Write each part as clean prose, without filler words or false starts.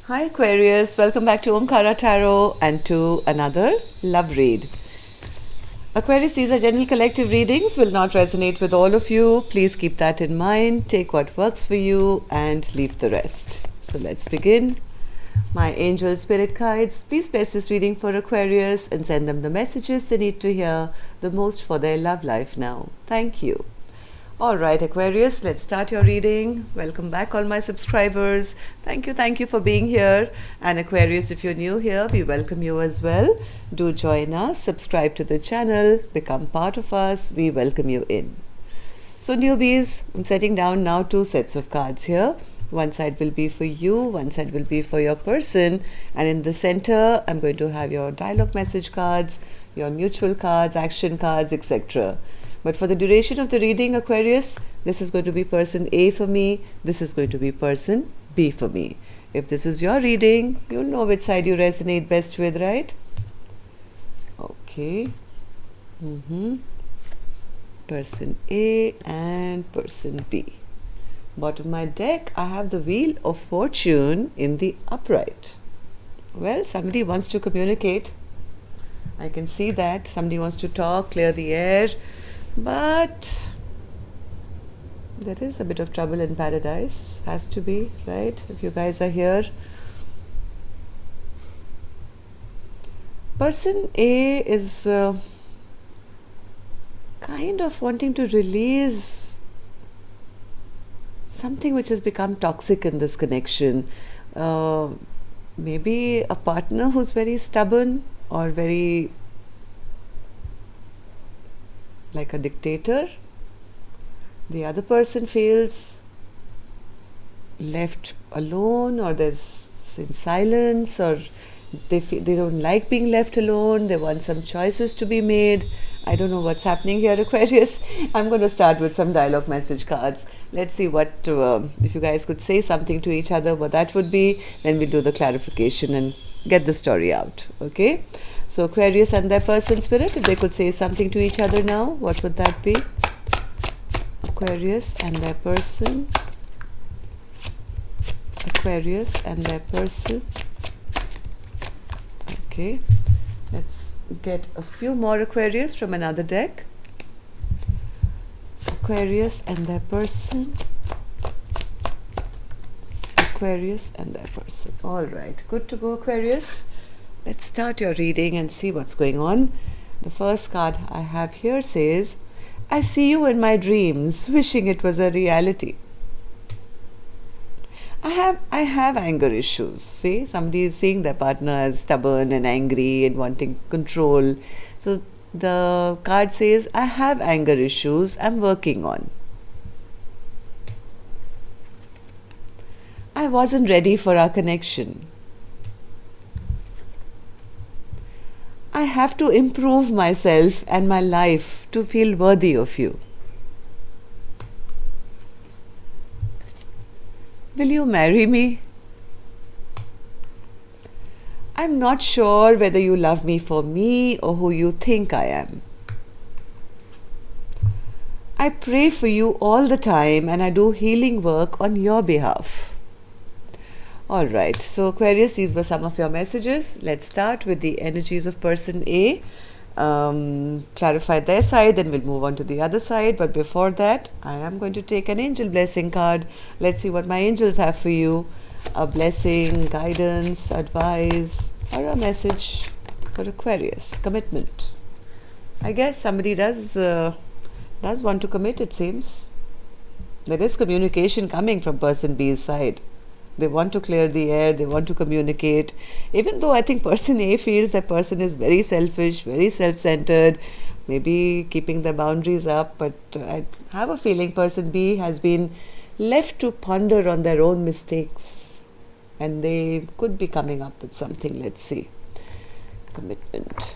Hi Aquarius, welcome back to Omkara Tarot and to another love read. Aquarius, these are general collective readings, will not resonate with all of you. Please keep that in mind. Take what works for you and leave the rest. So let's begin. My angel spirit guides, please bless this reading for Aquarius and send them the messages they need to hear the most for their love life now. Thank you. Alright Aquarius, let's start your reading. Welcome back all my subscribers. Thank you for being here. And Aquarius, if you're new here, we welcome you as well. Do join us, subscribe to the channel, become part of us. We welcome you in. So newbies, I'm setting down now 2 sets of cards here. One side will be for you, one side will be for your person. And in the center, I'm going to have your dialogue message cards, your mutual cards, action cards, etc. But for the duration of the reading, Aquarius, this is going to be person A for me, this is going to be person B for me. If this is your reading, you'll know which side you resonate best with, right? Okay. Person A and person B. Bottom of my deck, I have the Wheel of Fortune in the upright. Well, somebody wants to communicate. I can see that. Somebody wants to talk, clear the air. But there is a bit of trouble in paradise, has to be, right? If you guys are here. Person A is kind of wanting to release something which has become toxic in this connection. Maybe a partner who's very stubborn or very like a dictator. The other person feels left alone, or there's in silence, or they don't like being left alone. They want some choices to be made. I don't know what's happening here, Aquarius. I'm going to start with some dialogue message cards. Let's see what if you guys could say something to each other, what that would be. Then we'll do the clarification and get the story out. Okay. So Aquarius and their person spirit, if they could say something to each other now, what would that be? Aquarius and their person. Aquarius and their person. Okay, let's get a few more Aquarius from another deck. Aquarius and their person. Aquarius and their person. All right, good to go, Aquarius. Let's start your reading and see what's going on. The first card I have here says, I see you in my dreams, wishing it was a reality. I have anger issues. See, somebody is seeing their partner as stubborn and angry and wanting control. So the card says, I have anger issues I'm working on. I wasn't ready for our connection. I have to improve myself and my life to feel worthy of you. Will you marry me? I'm not sure whether you love me for me or who you think I am. I pray for you all the time and I do healing work on your behalf. Alright, so Aquarius, these were some of your messages. Let's start with the energies of person A. Clarify their side, then we'll move on to the other side. But before that, I am going to take an angel blessing card. Let's see what my angels have for you. A blessing, guidance, advice, or a message for Aquarius. Commitment. I guess somebody does want to commit, it seems. There is communication coming from person B's side. They want to clear the air, they want to communicate. Even though I think person A feels that person is very selfish, very self-centered, maybe keeping their boundaries up, but I have a feeling person B has been left to ponder on their own mistakes. And they could be coming up with something. Let's see. Commitment.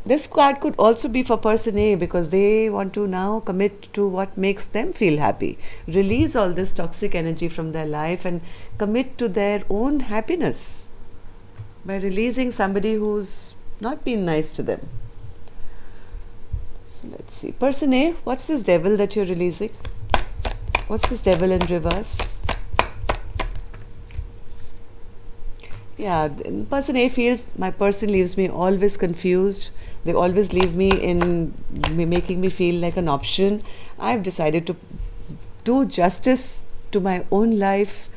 This card could also be for person A because they want to now commit to what makes them feel happy. Release all this toxic energy from their life and commit to their own happiness by releasing somebody who's not been nice to them. So let's see. Person A, what's this devil that you're releasing? What's this devil in reverse? Yeah, person A feels my person leaves me always confused. They always leave me in making me feel like an option. I've decided to do justice to my own life,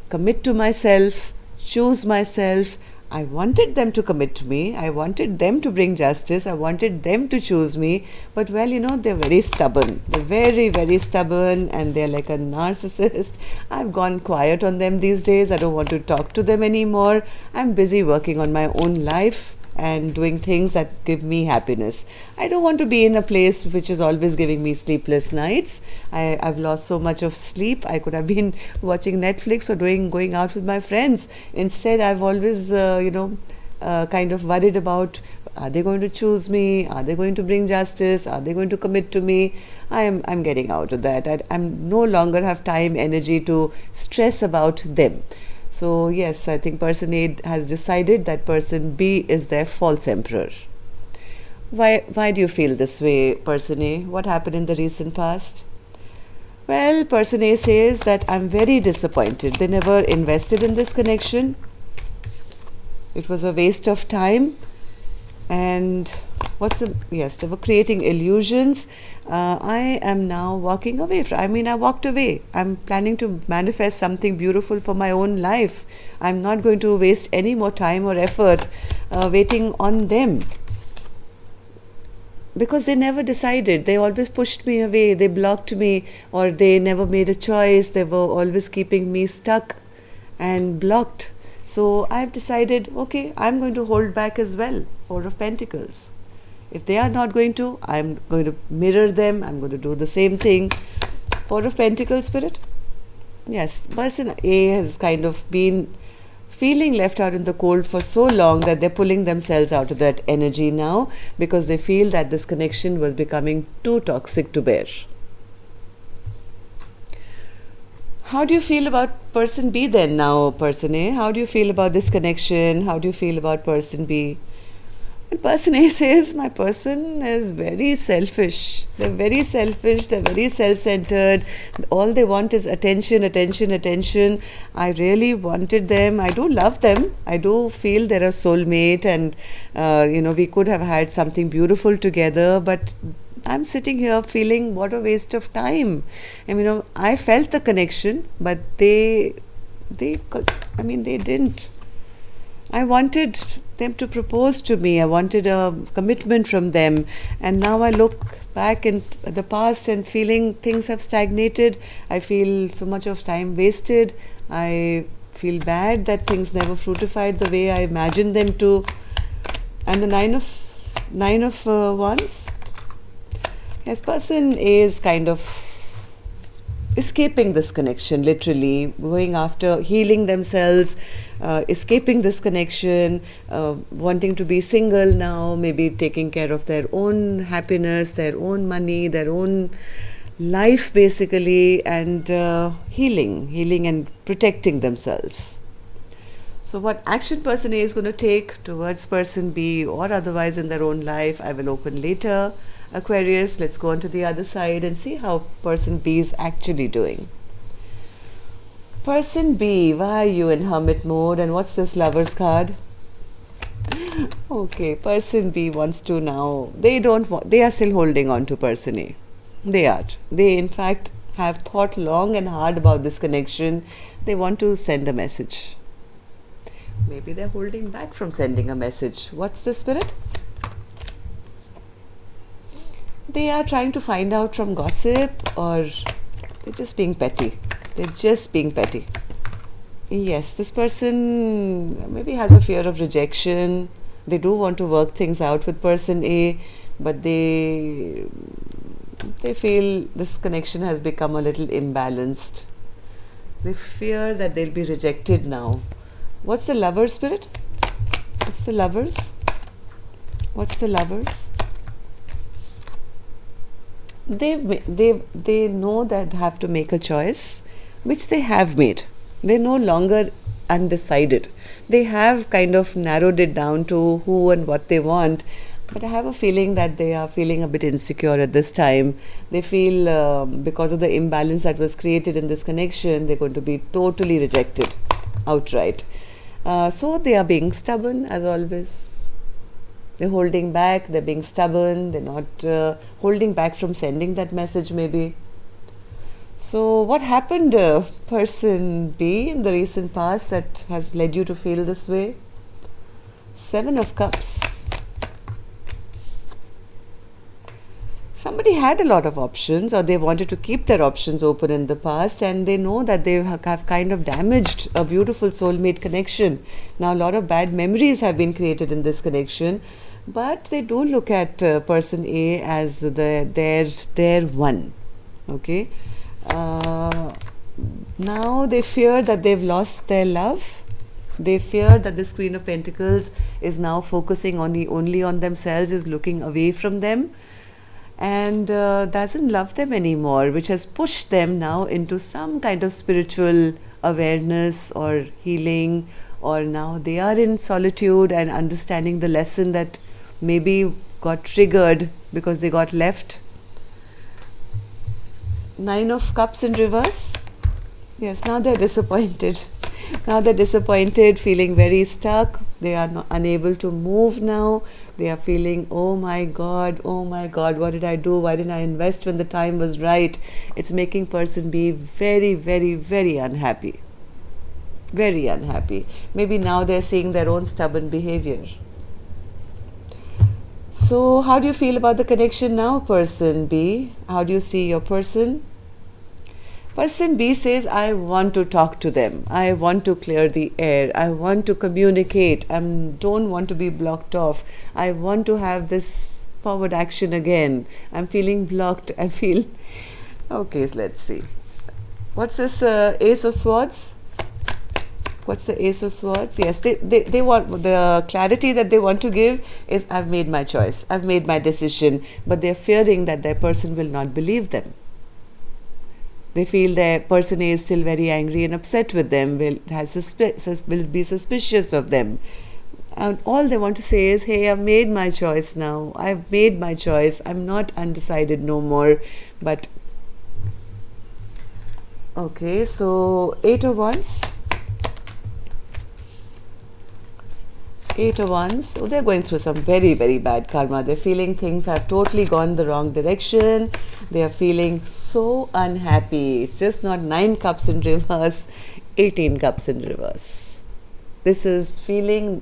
commit to myself, choose myself. I wanted them to commit to me. I wanted them to bring justice. I wanted them to choose me. But well, they're very stubborn. They're very, very stubborn, and they're like a narcissist. I've gone quiet on them these days. I don't want to talk to them anymore. I'm busy working on my own life and doing things that give me happiness. I don't want to be in a place which is always giving me sleepless nights. I've lost so much of sleep. I could have been watching Netflix or going out with my friends. Instead, I've always, kind of worried about, are they going to choose me? Are they going to bring justice? Are they going to commit to me? I'm getting out of that. I'm no longer have time, energy to stress about them. So yes, I think person A has decided that person B is their false emperor. Why do you feel this way, person A? What happened in the recent past? Well, person A says that I'm very disappointed. They never invested in this connection. It was a waste of time. And they were creating illusions. I am now walking away I walked away. I'm planning to manifest something beautiful for my own life. I'm not going to waste any more time or effort waiting on them, because they never decided. They always pushed me away. They blocked me, or they never made a choice. They were always keeping me stuck and blocked. So I've decided, okay, I'm going to hold back as well. Four of Pentacles. If they are not going to, I'm going to mirror them. I'm going to do the same thing. Four of Pentacles, Spirit. Yes, person A has kind of been feeling left out in the cold for so long that they're pulling themselves out of that energy now, because they feel that this connection was becoming too toxic to bear. How do you feel about person B then now, person A? How do you feel about this connection? How do you feel about person B? And person A says, my person is very selfish. They're very selfish. They're very self-centered. All they want is attention, attention, attention. I really wanted them. I do love them. I do feel they're a soulmate, and, we could have had something beautiful together, but I'm sitting here feeling what a waste of time. And, I felt the connection, but they didn't. I wanted them to propose to me. I wanted a commitment from them. And now I look back in the past and feeling things have stagnated. I feel so much of time wasted. I feel bad that things never fruitified the way I imagined them to. And the Nine of Wands. Yes, person A is kind of escaping this connection, literally going after healing themselves, escaping this connection, wanting to be single now, maybe taking care of their own happiness, their own money, their own life basically, and healing and protecting themselves. So what action person A is going to take towards person B or otherwise in their own life, I will open later. Aquarius, let's go on to the other side and see how person B is actually doing. Person B, why are you in hermit mode, and what's this Lover's card? Okay, person B wants to now, they are still holding on to person A. They in fact have thought long and hard about this connection. They want to send a message. Maybe they're holding back from sending a message. What's the Spirit? They are trying to find out from gossip, or they're just being petty. Yes, this person maybe has a fear of rejection. They do want to work things out with person A, but they feel this connection has become a little imbalanced. They fear that they'll be rejected now. What's the Lover, Spirit? What's the Lovers? They know that they have to make a choice, which they have made. They're no longer undecided. They have kind of narrowed it down to who and what they want, but I have a feeling that they are feeling a bit insecure at this time. They feel because of the imbalance that was created in this connection, they're going to be totally rejected outright. So they are being stubborn as always. They're holding back, they're being stubborn, they're not holding back from sending that message maybe. So what happened, person B, in the recent past that has led you to feel this way? 7 of Cups. Somebody had a lot of options, or they wanted to keep their options open in the past, and they know that they have kind of damaged a beautiful soulmate connection. Now a lot of bad memories have been created in this connection, but they do look at person A as their one. Okay. Now they fear that they've lost their love. They fear that this Queen of Pentacles is now focusing only on themselves, is looking away from them, and doesn't love them anymore, which has pushed them now into some kind of spiritual awareness or healing, or now they are in solitude and understanding the lesson that maybe got triggered because they got left. 9 of Cups in reverse. Yes, now they're disappointed. Now they're disappointed, feeling very stuck. They are unable to move now. They are feeling, oh my God, what did I do? Why didn't I invest when the time was right? It's making person B very, very, very unhappy. Very unhappy. Maybe now they're seeing their own stubborn behavior. So how do you feel about the connection now, person B? How do you see your person? Person B says, I want to talk to them. I want to clear the air. I want to communicate. I don't want to be blocked off. I want to have this forward action again. I'm feeling blocked. I feel... Okay, so let's see. What's this Ace of Swords? What's the Ace of Swords? Yes, they want, the clarity that they want to give is, I've made my choice. I've made my decision. But they're fearing that their person will not believe them. They feel their person A is still very angry and upset with them, will be suspicious of them. And all they want to say is, hey, I've made my choice now. I've made my choice. I'm not undecided no more. But, okay, so 8 of Wands. 8 of Wands. So they're going through some very, very bad karma. They're feeling things have totally gone the wrong direction. They are feeling so unhappy. It's just not 9 Cups in reverse, 18 Cups in reverse. This is feeling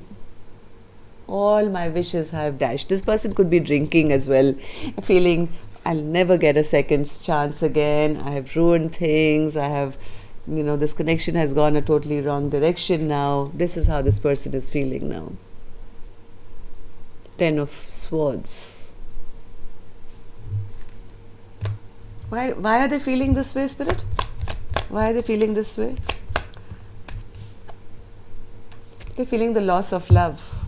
all my wishes have dashed. This person could be drinking as well, feeling I'll never get a second chance again. I have ruined things. I have, this connection has gone a totally wrong direction now. This is how this person is feeling now. 10 of Swords. Why are they feeling this way, Spirit? Why are they feeling this way? They're feeling the loss of love.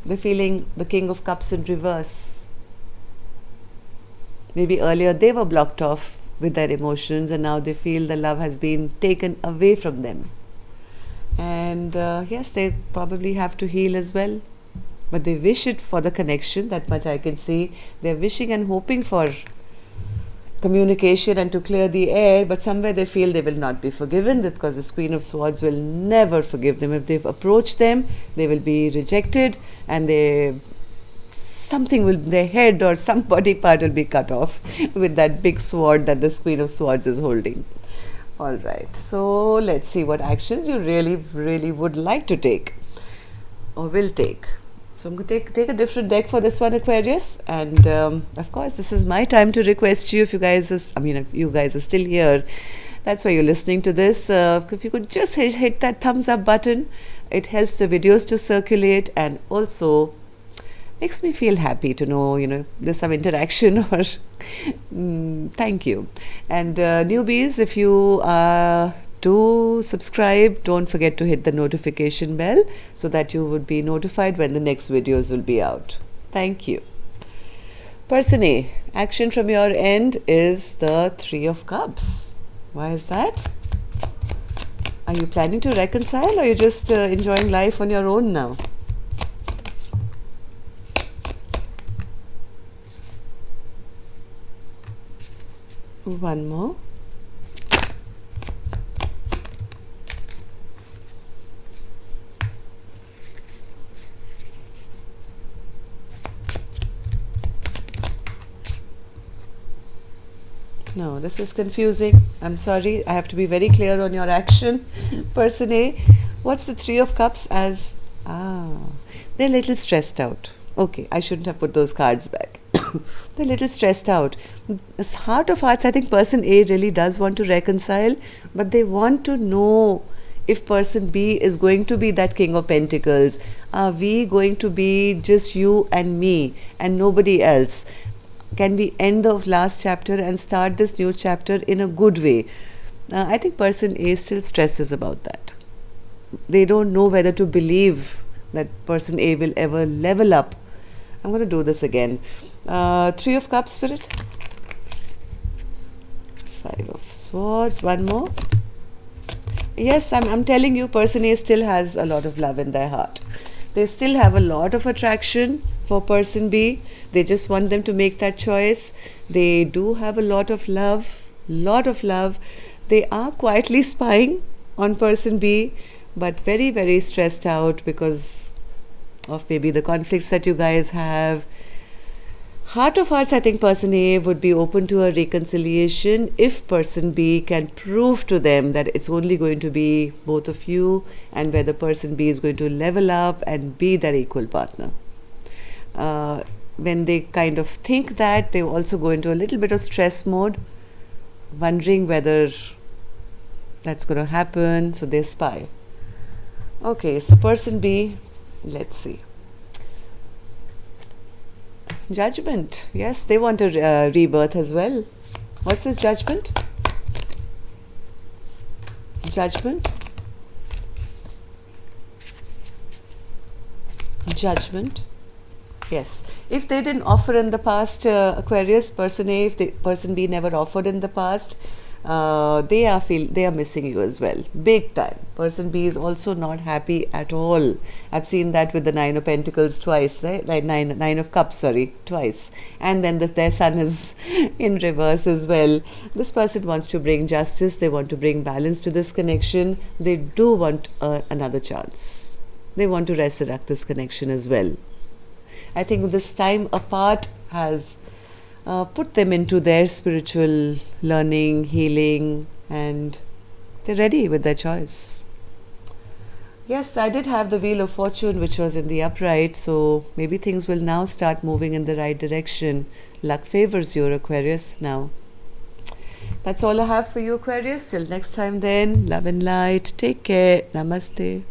They're feeling the King of Cups in reverse. Maybe earlier they were blocked off with their emotions, and now they feel the love has been taken away from them. And yes, they probably have to heal as well. But they wish it for the connection, that much I can see. They're wishing and hoping for communication and to clear the air, but somewhere they feel they will not be forgiven, because this Queen of Swords will never forgive them. If they've approached them, they will be rejected, and their head or some body part will be cut off with that big sword that this Queen of Swords is holding. All right, so let's see what actions you really, really would like to take or will take. So I'm going to take a different deck for this one, Aquarius. And of course, this is my time to request you, if you guys are still here, that's why you're listening to this. If you could just hit that thumbs up button, it helps the videos to circulate, and also makes me feel happy to know, there's some interaction or thank you. And newbies, if you do subscribe, don't forget to hit the notification bell so that you would be notified when the next videos will be out. Thank you. Person A, action from your end is the 3 of Cups. Why is that? Are you planning to reconcile, or are you just enjoying life on your own now? One more. No, this is confusing. I'm sorry. I have to be very clear on your action. Person A, what's the Three of Cups as? They're a little stressed out. Okay, I shouldn't have put those cards back. They're a little stressed out. This heart of hearts, I think person A really does want to reconcile, but they want to know if person B is going to be that King of Pentacles. Are we going to be just you and me and nobody else? Can we end the last chapter and start this new chapter in a good way? I think person A still stresses about that. They don't know whether to believe that person A will ever level up. I'm going to do this again. Three of Cups, Spirit. Five of Swords. One more. Yes, I'm telling you, person A still has a lot of love in their heart. They still have a lot of attraction for person B. They just want them to make that choice. They do have a lot of love. They are quietly spying on person B, but very, very stressed out because of maybe the conflicts that you guys have. Heart of hearts, I think person A would be open to a reconciliation if person B can prove to them that it's only going to be both of you, and where the person B is going to level up and be their equal partner. When they kind of think that, they also go into a little bit of stress mode, wondering whether that's going to happen, so they spy. Okay, so person B, let's see. Judgment. Yes, they want a rebirth as well. What's this Judgment? Judgment. Judgment. Yes. If they didn't offer in the past, Aquarius, person A, if person B never offered in the past, they are missing you as well, big time. Person B is also not happy at all. I've seen that with the Nine of Pentacles twice, right? Like nine of Cups, sorry, twice. And then their sun is in reverse as well. This person wants to bring justice. They want to bring balance to this connection. They do want another chance. They want to resurrect this connection as well. I think this time apart has put them into their spiritual learning, healing, and they're ready with their choice. Yes, I did have the Wheel of Fortune, which was in the upright, so maybe things will now start moving in the right direction. Luck favors you, Aquarius, now. That's all I have for you, Aquarius. Till next time then, love and light. Take care. Namaste.